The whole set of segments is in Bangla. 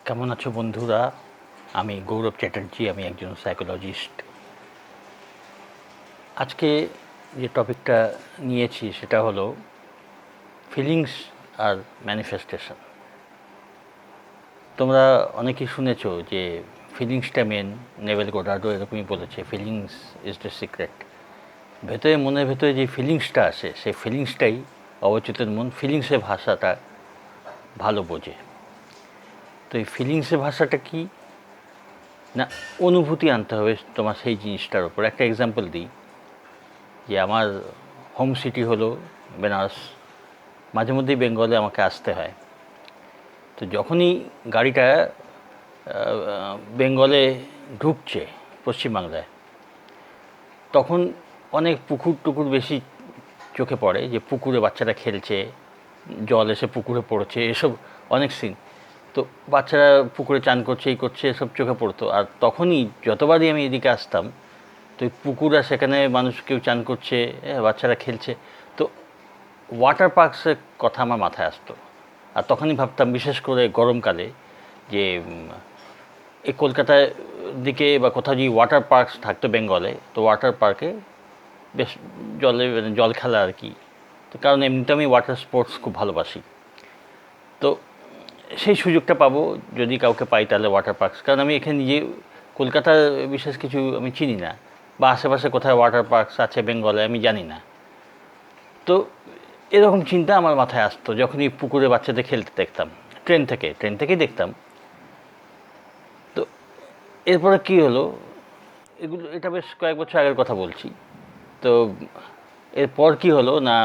কেমন আছো বন্ধুরা? আমি গৌরব চ্যাটার্জি, আমি একজন সাইকোলজিস্ট। আজকে যে টপিকটা নিয়েছি সেটা হলো ফিলিংস আর ম্যানিফেস্টেশন। তোমরা অনেকেই শুনেছো যে ফিলিংসটা মেন, নেভেল গোডার্ডও এরকমই বলেছে, ফিলিংস ইজ দ্য সিক্রেট। ভেতরে, মনের ভেতরে যে ফিলিংসটা আসে, সেই ফিলিংসটাই অবচেতন মন ফিলিংসের ভাষাটা ভালো বোঝে। তো এই ফিলিংসের ভাষাটা কি না, অনুভূতি আনতে হবে তোমার সেই জিনিসটার ওপর। একটা এক্সাম্পল দিই, যে আমার হোম সিটি হলো বেনারস। মাঝে মধ্যেই বেঙ্গলে আমাকে আসতে হয়। তো যখনই গাড়িটা বেঙ্গলে ঢুকছে, পশ্চিমবাংলায়, তখন অনেক পুকুর টুকুর বেশি চোখে পড়ে, যে পুকুরে বাচ্চারা খেলছে, জল এসে পুকুরে পড়ছে, এসব অনেক সিন। তো বাচ্চারা পুকুরে চান করছে, এই করছে, এসব চোখে পড়তো। আর তখনই যতবারই আমি এদিকে আসতাম, তো এই পুকুর আর সেখানে মানুষ কেউ চান করছে, বাচ্চারা খেলছে, তো ওয়াটার পার্কসের কথা আমার মাথায় আসতো। আর তখনই ভাবতাম, বিশেষ করে গরমকালে, যে এই কলকাতার দিকে বা কোথাও যদি ওয়াটার পার্কস থাকতো বেঙ্গলে, তো ওয়াটার পার্কে বেশ জলে, মানে জল খেলা আর কি। তো কারণ এমনিতে আমি ওয়াটার স্পোর্টস খুব ভালোবাসি। তো সেই সুযোগটা পাবো যদি কাউকে পাই, তাহলে ওয়াটার পার্কস। কারণ আমি এখানে নিজে কলকাতার বিশেষ কিছু আমি চিনি না, বা আশেপাশে কোথায় ওয়াটার পার্কস আছে বেঙ্গলে আমি জানি না। তো এরকম চিন্তা আমার মাথায় আসতো যখনই পুকুরে বাচ্চাদের খেলতে দেখতাম, ট্রেন থেকেই দেখতাম। তো এরপরে কী হলো, এটা বেশ কয়েক বছর আগের কথা বলছি। তো এরপর কী হলো না,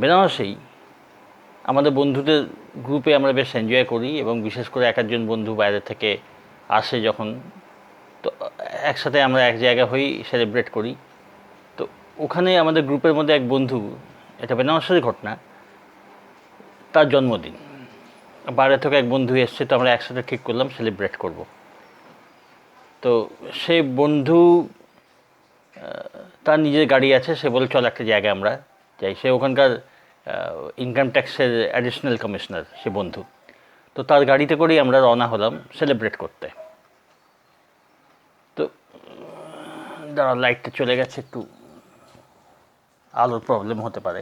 বেনারসেই আমাদের বন্ধুদের গ্রুপে আমরা বেশ এনজয় করি, এবং বিশেষ করে এক একজন বন্ধু বাইরে থেকে আসে যখন, তো একসাথে আমরা এক জায়গায় হই, সেলিব্রেট করি। তো ওখানে আমাদের গ্রুপের মধ্যে এক বন্ধু, এটা বেনারসেরই ঘটনা, তার জন্মদিন। বাইরে থেকে এক বন্ধু এসছে, তো আমরা একসাথে ঠিক করলাম সেলিব্রেট করব। তো সে বন্ধু, তার নিজের গাড়ি আছে, সে বলে চল একটা জায়গায় আমরা যাই। সে ওখানকার ইনকাম ট্যাক্সের অ্যাডিশনাল কমিশনার, সে বন্ধু। তো তার গাড়িতে করেই আমরা রওনা হলাম সেলিব্রেট করতে। তো দাঁড়া, লাইটটা চলে গেছে, একটু আলোর প্রবলেম হতে পারে।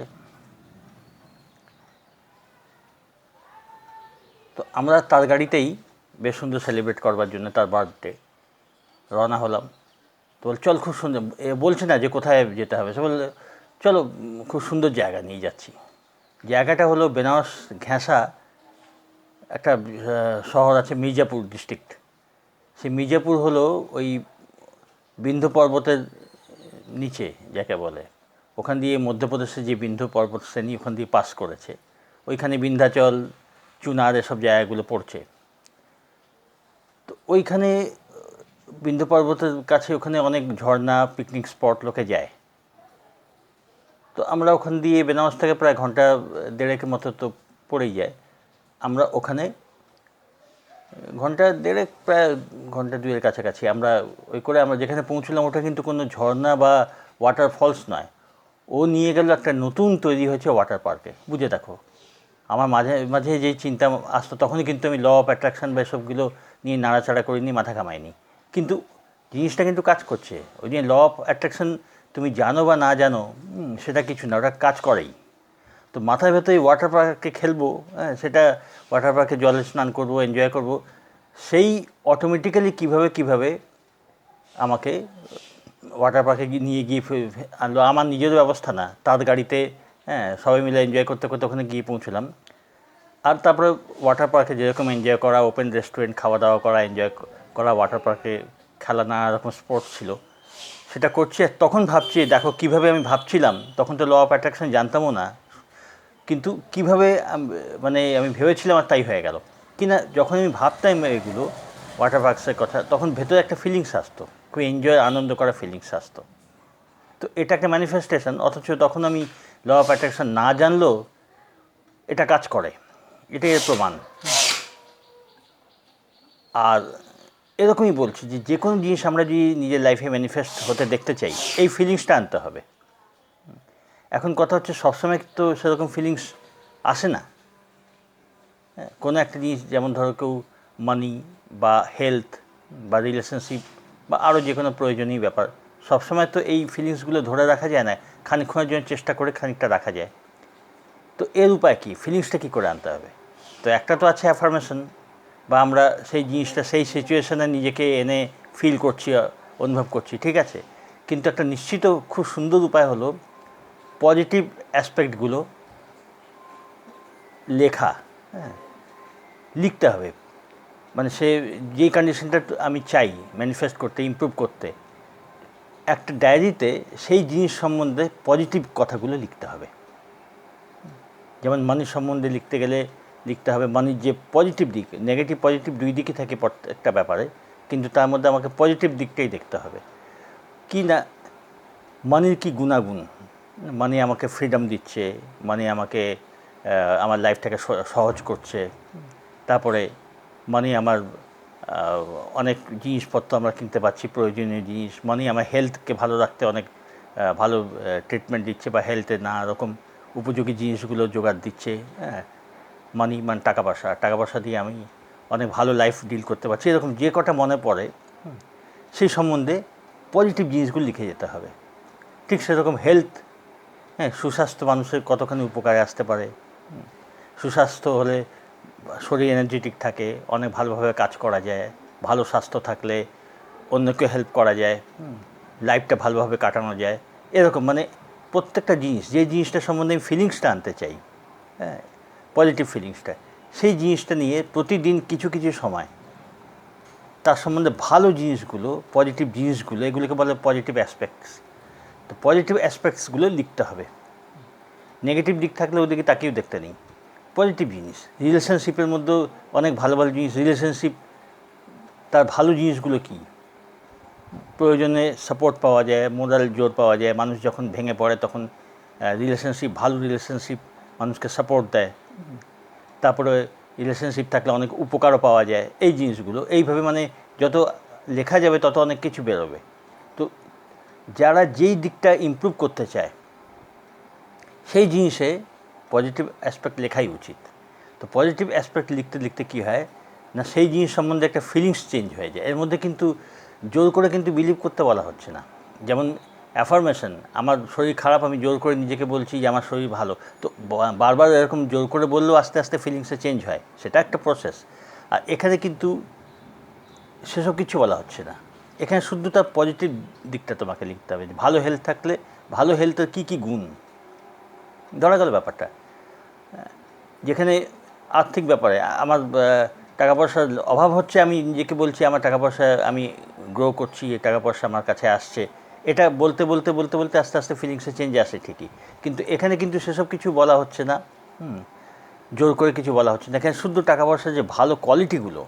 তো আমরা তার গাড়িতেই বেশ সুন্দর সেলিব্রেট করবার জন্য তার বার্থডে রওনা হলাম। তো বল চল, খুব সুন্দর, বলছে না যে কোথায় যেতে হবে, সে বললে চলো খুব সুন্দর জায়গা নিয়ে যাচ্ছি। জায়গাটা হলো বেনারস ঘেঁষা একটা শহর আছে, মির্জাপুর ডিস্ট্রিক্ট। সেই মির্জাপুর হলো ওই বিন্ধ্য পর্বতের নিচে যাকে বলে, ওখান দিয়ে মধ্যপ্রদেশের যে বিন্ধ্য পর্বত শ্রেণী ওখান দিয়ে পাস করেছে, ওইখানে বিন্ধ্যাচল, চুনার এসব জায়গাগুলো পড়ছে। তো ওইখানে বিন্ধ্য পর্বতের কাছে ওখানে অনেক ঝর্ণা, পিকনিক স্পট লোকে যায়। তো আমরা ওখান দিয়ে বেনারস থেকে প্রায় ঘন্টা দেড়েকের মতো তো পড়েই যায়। আমরা ওখানে ঘন্টা দেড়েক, প্রায় ঘন্টা দুয়ের কাছাকাছি আমরা ওই করে আমরা যেখানে পৌঁছলাম, ওটা কিন্তু কোনো ঝর্ণা বা ওয়াটার ফলস নয়। ও নিয়ে গেল একটা নতুন তৈরি হয়েছে ওয়াটার পার্কে। বুঝে দেখো, আমার মাঝে মাঝে যেই চিন্তা আসতো, তখনই কিন্তু আমি ল অফ অ্যাট্রাকশন বা এসবগুলো নিয়ে নাড়াচাড়া করিনি, মাথা ঘামাইনি। কিন্তু জিনিসটা কিন্তু কাজ করছে। ওই যে ল অফ অ্যাট্রাকশন, তুমি জানো বা না জানো, সেটা কিছু না, ওটা কাজ করেই। তো মাথার ভেতরে ওয়াটার পার্কে খেলবো, হ্যাঁ, সেটা ওয়াটার পার্কে জলে স্নান করবো, এনজয় করব, সেই অটোমেটিক্যালি কীভাবে আমাকে ওয়াটার পার্কে নিয়ে গিয়ে আনলো। আমার নিজেরও ব্যবস্থা না, তার গাড়িতে, হ্যাঁ, সবাই মিলে এনজয় করতে করতে ওখানে গিয়ে পৌঁছলাম। আর তারপরে ওয়াটার পার্কে যেরকম এনজয় করা, ওপেন রেস্টুরেন্ট, খাওয়া দাওয়া করা, এনজয় করা, ওয়াটার পার্কে খেলা, নানা রকম স্পোর্টস ছিল, সেটা করছি। তখন ভাবছি, দেখো কীভাবে আমি ভাবছিলাম, তখন তো ল অফ অ্যাট্রাকশন জানতামও না, কিন্তু কীভাবে মানে আমি ভেবেছিলাম আর তাই হয়ে গেল। কিনা যখন আমি ভাবতাম এগুলো ওয়াটার পার্কসের কথা, তখন ভেতরে একটা ফিলিংস আসতো, খুব এনজয়, আনন্দ করা ফিলিংস আসতো। তো এটা একটা ম্যানিফেস্টেশন। অথচ তখন আমি ল অফ অ্যাট্রাকশন না জানলেও এটা কাজ করে, এটাই এর প্রমাণ। আর এরকমই বলছি যে যে কোনো জিনিস আমরা যদি নিজের লাইফে ম্যানিফেস্ট হতে দেখতে চাই, এই ফিলিংসটা আনতে হবে। এখন কথা হচ্ছে, সবসময় তো সেরকম ফিলিংস আসে না। হ্যাঁ, কোনো একটা জিনিস যেমন ধরো কেউ মানি বা হেলথ বা রিলেশনশিপ বা আরও যে কোনো প্রয়োজনীয় ব্যাপার, সবসময় তো এই ফিলিংসগুলো ধরে রাখা যায় না, খানিকক্ষণের জন্য চেষ্টা করে খানিকটা রাখা যায়। তো এর উপায় কী, ফিলিংসটা কী করে আনতে হবে? তো একটা তো আছে অ্যাফার্মেশন, বা আমরা সেই জিনিসটা সেই সিচুয়েশনে নিজেকে এনে ফিল করছি, অনুভব করছি, ঠিক আছে। কিন্তু একটা নিশ্চিত খুব সুন্দর উপায় হলো পজিটিভ অ্যাসপেক্টগুলো লেখা। হ্যাঁ, লিখতে হবে। মানে সে যেই কন্ডিশনটা আমি চাই ম্যানিফেস্ট করতে, ইমপ্রুভ করতে, একটা ডায়েরিতে সেই জিনিস সম্বন্ধে পজিটিভ কথাগুলো লিখতে হবে। যেমন মানির সম্বন্ধে লিখতে গেলে লিখতে হবে মানির যে পজিটিভ দিক, নেগেটিভ পজিটিভ দুই দিকই থাকে প্রত্যেকটা ব্যাপারে, কিন্তু তার মধ্যে আমাকে পজিটিভ দিকটাই দেখতে হবে। কি না, মানির কি গুণাগুণ, মানি আমাকে ফ্রিডম দিচ্ছে, মানি আমাকে আমার লাইফটাকে সহজ করছে, তারপরে মানি আমার অনেক জিনিসপত্র আমরা কিনতে পারছি, প্রয়োজনীয় জিনিস, মানি আমার হেলথকে ভালো রাখতে অনেক ভালো ট্রিটমেন্ট দিচ্ছে, বা হেলথে নানা রকম উপযোগী জিনিসগুলো জোগাড় দিচ্ছে। হ্যাঁ, মানি মানে টাকা পয়সা, টাকা পয়সা দিয়ে আমি অনেক ভালো লাইফ ডিল করতে পারছি, এরকম যে কটা মনে পড়ে সেই সম্বন্ধে পজিটিভ জিনিসগুলো লিখে যেতে হবে। ঠিক সেরকম হেলথ, হ্যাঁ, সুস্বাস্থ্য মানুষের কতখানি উপকারে আসতে পারে। সুস্বাস্থ্য হলে শরীর এনার্জেটিক থাকে, অনেক ভালোভাবে কাজ করা যায়, ভালো স্বাস্থ্য থাকলে অন্যকে হেল্প করা যায়, লাইফটা ভালোভাবে কাটানো যায়, এরকম মানে প্রত্যেকটা জিনিস, যে জিনিসটা সম্বন্ধে আমি ফিলিংসটা আনতে চাই, হ্যাঁ, পজিটিভ ফিলিংসটা, সেই জিনিসটা নিয়ে প্রতিদিন কিছু কিছু সময় তার সম্বন্ধে ভালো জিনিসগুলো, পজিটিভ জিনিসগুলো, এগুলোকে বলে পজিটিভ অ্যাসপেক্টস। তো পজিটিভ অ্যাসপেক্টসগুলো লিখতে হবে। নেগেটিভ দিক থাকলে ওদিকে তাকেও দেখতে নেই, পজিটিভ জিনিস। রিলেশনশিপের মধ্যেও অনেক ভালো ভালো জিনিস, রিলেশনশিপ তার ভালো জিনিসগুলো কী, প্রয়োজনে সাপোর্ট পাওয়া যায়, মোরাল জোর পাওয়া যায়, মানুষ যখন ভেঙে পড়ে তখন রিলেশনশিপ, ভালো রিলেশনশিপ মানুষকে সাপোর্ট দেয়। তারপরে রিলেশনশিপ থাকলে অনেক উপকারও পাওয়া যায়, এই জিনিসগুলো এইভাবে মানে যত লেখা যাবে তত অনেক কিছু বেরোবে। তো যারা যেই দিকটা ইমপ্রুভ করতে চায় সেই জিনিসে পজিটিভ অ্যাসপেক্ট লেখাই উচিত। তো পজিটিভ অ্যাসপেক্ট লিখতে লিখতে কী হয় না, সেই জিনিস সম্বন্ধে একটা ফিলিংস চেঞ্জ হয়ে যায়। এর মধ্যে কিন্তু জোর করে কিন্তু বিলিভ করতে বলা হচ্ছে না। যেমন অ্যাফার্মেশন, আমার শরীর খারাপ, আমি জোর করে নিজেকে বলছি যে আমার শরীর ভালো, তো বারবার এরকম জোর করে বললেও আস্তে আস্তে ফিলিংসে চেঞ্জ হয়, সেটা একটা প্রসেস। আর এখানে কিন্তু সেসব কিছু বলা হচ্ছে না, এখানে শুধু তার পজিটিভ দিকটা তোমাকে লিখতে হবে। ভালো হেলথ থাকলে ভালো হেলথের কী কী গুণ ধরা গেল ব্যাপারটা। যেখানে আর্থিক ব্যাপারে আমার টাকা পয়সার অভাব হচ্ছে, আমি নিজেকে বলছি আমার টাকা পয়সা, আমি গ্রো করছি, টাকা পয়সা আমার কাছে আসছে, এটা বলতে বলতে বলতে বলতে আস্তে আস্তে ফিলিংসে চেঞ্জ আসে ঠিকই, কিন্তু এখানে কিন্তু সেসব কিছু বলা হচ্ছে না, জোর করে কিছু বলা হচ্ছে না। এখানে শুধু টাকা পয়সার যে ভালো কোয়ালিটিগুলো,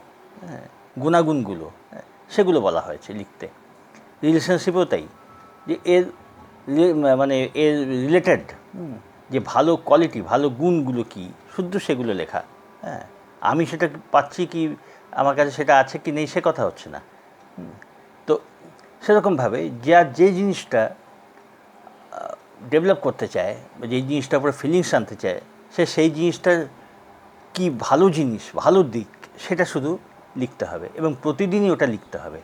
হ্যাঁ, গুণাগুণগুলো, সেগুলো বলা হয়েছে লিখতে। রিলেশনশিপেও তাই, যে এর মানে এর রিলেটেড যে ভালো কোয়ালিটি, ভালো গুণগুলো কী, শুদ্ধ সেগুলো লেখা। হ্যাঁ, আমি সেটা পাচ্ছি কি, আমার কাছে সেটা আছে কি নেই সে কথা হচ্ছে না। তো সেরকমভাবে যে জিনিসটা ডেভেলপ করতে চায়, বা যেই জিনিসটার উপরে ফিলিংস আনতে চায়, সেই জিনিসটার কি ভালো জিনিস, ভালো দিক, সেটা শুধু লিখতে হবে এবং প্রতিদিনই ওটা লিখতে হবে।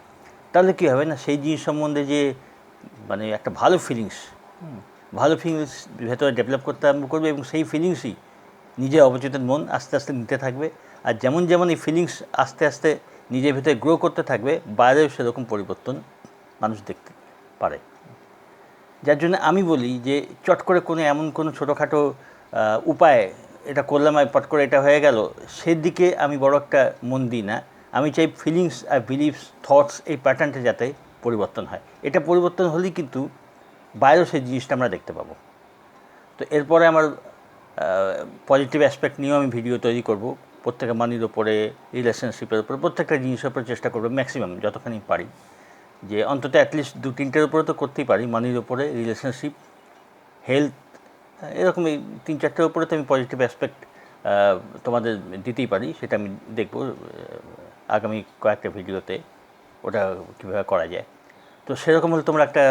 তাহলে কী হবে না, সেই জিনিস সম্বন্ধে যে মানে একটা ভালো ফিলিংস ভেতরে ডেভেলপ করতে আরম্ভ করবে, এবং সেই ফিলিংসই নিজের অবচেতন মন আস্তে আস্তে নিতে থাকবে। আর যেমন যেমন এই ফিলিংস আস্তে আস্তে নিজের ভেতরে গ্রো করতে থাকবে, বাইরেও সেরকম পরিবর্তন মানুষ দেখতে পারে। যার জন্য আমি বলি যে চট করে এমন কোনো ছোটোখাটো উপায় এটা করলাম আর পট করে এটা হয়ে গেল, সেদিকে আমি বড় একটা মন দিই না। আমি চাই ফিলিংস আর বিলিভস, থটস, এই প্যাটার্নটা যাতে পরিবর্তন হয়। এটা পরিবর্তন হলেই কিন্তু বাইরেও সেই জিনিসটা আমরা দেখতে পাবো। তো এরপরে আমার পজিটিভ অ্যাসপেক্ট নিয়েও আমি ভিডিও তৈরি করব, প্রত্যেকটা মানির ওপরে, রিলেশনশিপের উপরে, প্রত্যেকটা জিনিসের উপরে চেষ্টা করবো ম্যাক্সিমাম যতখানি পারি, যে অন্তত অ্যাটলিস্ট 2-3টের উপরে তো করতেই পারি। মানির ওপরে, রিলেশনশিপ, হেলথ, এরকম এই 3-4টের উপরে তো আমি পজিটিভ অ্যাসপেক্ট তোমাদের দিতেই পারি। সেটা আমি দেখব আগামী কয়েকটা ভিডিওতে ওটা কীভাবে করা যায়। তো সেরকম হলে তোমরা একটা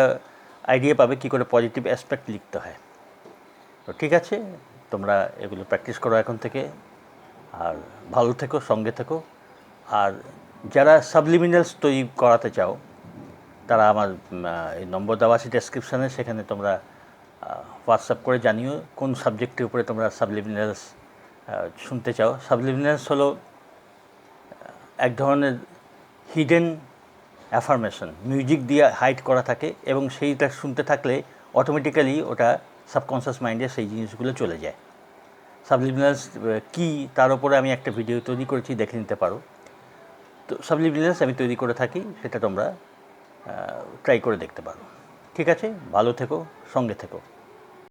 আইডিয়া পাবে কী করে পজিটিভ অ্যাসপেক্ট লিখতে হয়। তো ঠিক আছে, তোমরা এগুলো প্র্যাকটিস করো এখন থেকে। আর ভালো থেকো, সঙ্গে থেকো। আর যারা সাবলিমিনালস তৈরি করাতে চাও তারা আমার এই নম্বর দেওয়া আছে ডেসক্রিপশানে, সেখানে তোমরা হোয়াটসঅ্যাপ করে জানিও কোন সাবজেক্টের উপরে তোমরা সাবলিমিনালস শুনতে চাও। সাবলিমিনালস হলো এক ধরনের হিডেন অ্যাফার্মেশন, মিউজিক দিয়ে হাইড করা থাকে এবং সেইটা শুনতে থাকলে অটোমেটিক্যালি ওটা সাবকনশিয়াস মাইন্ডে সেই জিনিসগুলো চলে যায়। সাবলিমিনালস কী তার উপরে আমি একটা ভিডিও তৈরি করেছি, দেখে নিতে পারো। তো সাবলিমিনালস আমি তৈরি করে থাকি, সেটা তোমরা ট্রাই করে দেখতে পারো। ঠিক আছে, ভালো থেকো, সঙ্গে থেকো।